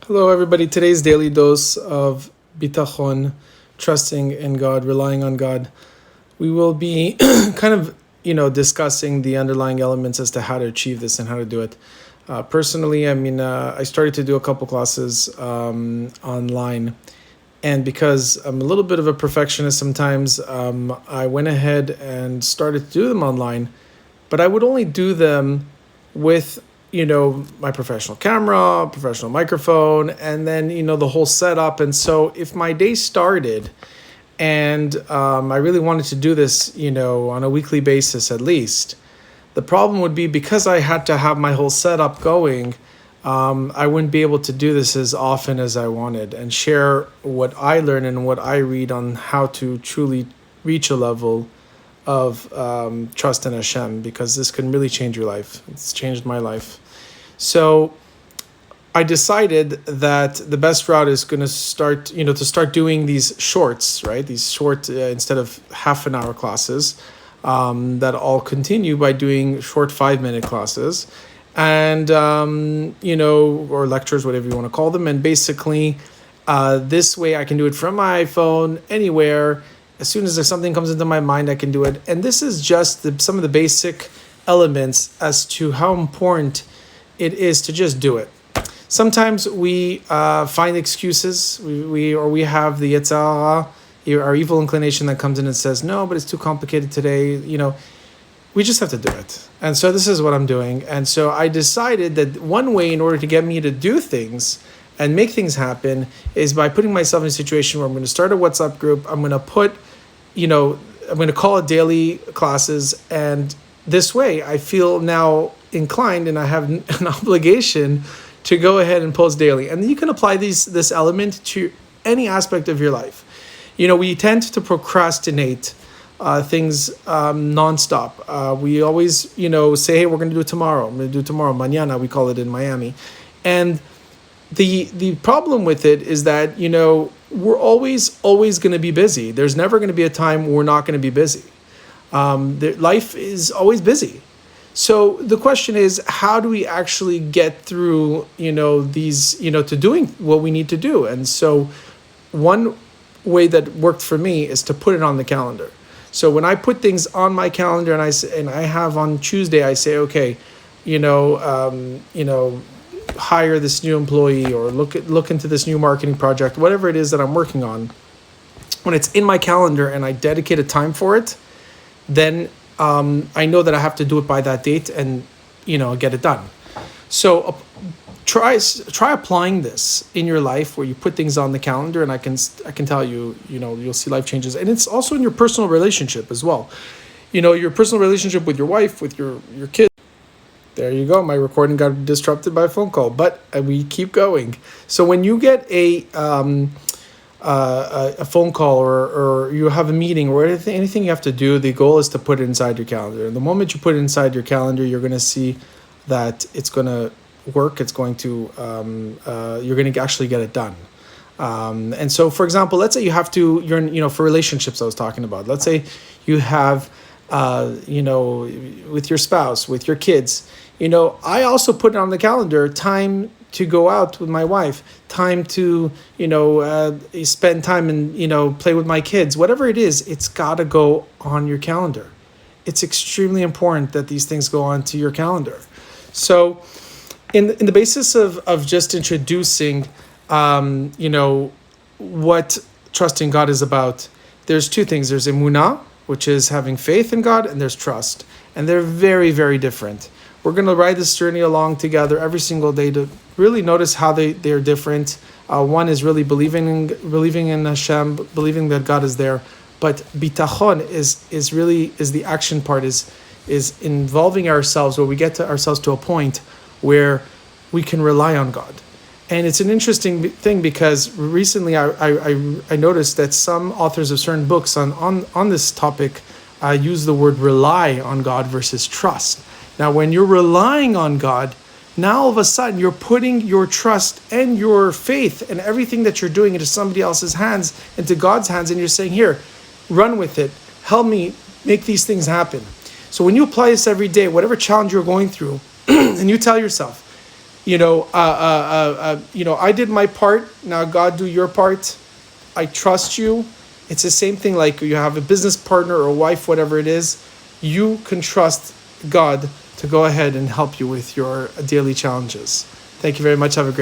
Hello, everybody. Today's daily dose of Bitachon, trusting in God, relying on God. We will be kind of, discussing the underlying elements as to how to achieve this and how to do it. Personally, I started to do a couple classes online. And because I'm a little bit of a perfectionist sometimes, I went ahead and started to do them online. But I would only do them with my professional camera, professional microphone, and then the whole setup. And so if my day started and I really wanted to do this on a weekly basis at least, the problem would be because I had to have my whole setup going. I wouldn't be able to do this as often as I wanted and share what I learn and what I read on how to truly reach a level of trust in Hashem, because this can really change your life. It's changed my life. So I decided that the best route is going to start doing these shorts, right? These short, instead of half an hour classes, that I'll continue by doing short 5-minute classes and, or lectures, whatever you want to call them. And basically, this way I can do it from my iPhone anywhere. As soon as something comes into my mind, I can do it. And this is just some of the basic elements as to how important it is to just do it. Sometimes we find excuses. We have the Yetzer Hara, our evil inclination that comes in and says, no, but it's too complicated today. We just have to do it. And so this is what I'm doing. And so I decided that one way in order to get me to do things and make things happen is by putting myself in a situation where I'm going to start a WhatsApp group. I'm going to put, I'm going to call it daily classes. And this way I feel now inclined and I have an obligation to go ahead and post daily. And you can apply this element to any aspect of your life. We tend to procrastinate things nonstop. We always, say, hey, we're going to do it tomorrow. I'm going to do it tomorrow. Mañana, we call it in Miami. And the problem with it is that, we're always going to be busy. There's never going to be a time we're not going to be busy. Life is always busy. So the question is, how do we actually get through, these, to doing what we need to do? And so one way that worked for me is to put it on the calendar. So when I put things on my calendar and I have on Tuesday, I say, okay, hire this new employee or look into this new marketing project, whatever it is that I'm working on. When it's in my calendar and I dedicate a time for it, then I know that I have to do it by that date and, get it done. So try applying this in your life where you put things on the calendar, and I can tell you, you'll see life changes. And it's also in your personal relationship as well. Your personal relationship with your wife, with your kids. There you go. My recording got disrupted by a phone call, but we keep going. So when you get a phone call or you have a meeting or anything you have to do, the goal is to put it inside your calendar. And the moment you put it inside your calendar, you're going to see that it's going to work. It's going to, you're going to actually get it done. And so, for example, let's say for relationships I was talking about, let's say you have, with your spouse, with your kids, I also put it on the calendar, time to go out with my wife, time to, spend time and, play with my kids, whatever it is, it's got to go on your calendar. It's extremely important that these things go onto your calendar. So in the basis of just introducing, what trusting God is about, there's two things. There's emunah, which is having faith in God, and there's trust. And they're very, very different. We're going to ride this journey along together every single day to really notice how they're different. One is really believing in Hashem, believing that God is there. But bitachon is the action part, is involving ourselves, where we get to ourselves to a point where we can rely on God. And it's an interesting thing because recently I noticed that some authors of certain books on this topic use the word rely on God versus trust. Now, when you're relying on God, now all of a sudden you're putting your trust and your faith and everything that you're doing into somebody else's hands, into God's hands, and you're saying, here, run with it. Help me make these things happen. So when you apply this every day, whatever challenge you're going through, and you tell yourself, I did my part. Now God, do your part. I trust you. It's the same thing like you have a business partner or a wife, whatever it is. You can trust God to go ahead and help you with your daily challenges. Thank you very much. Have a great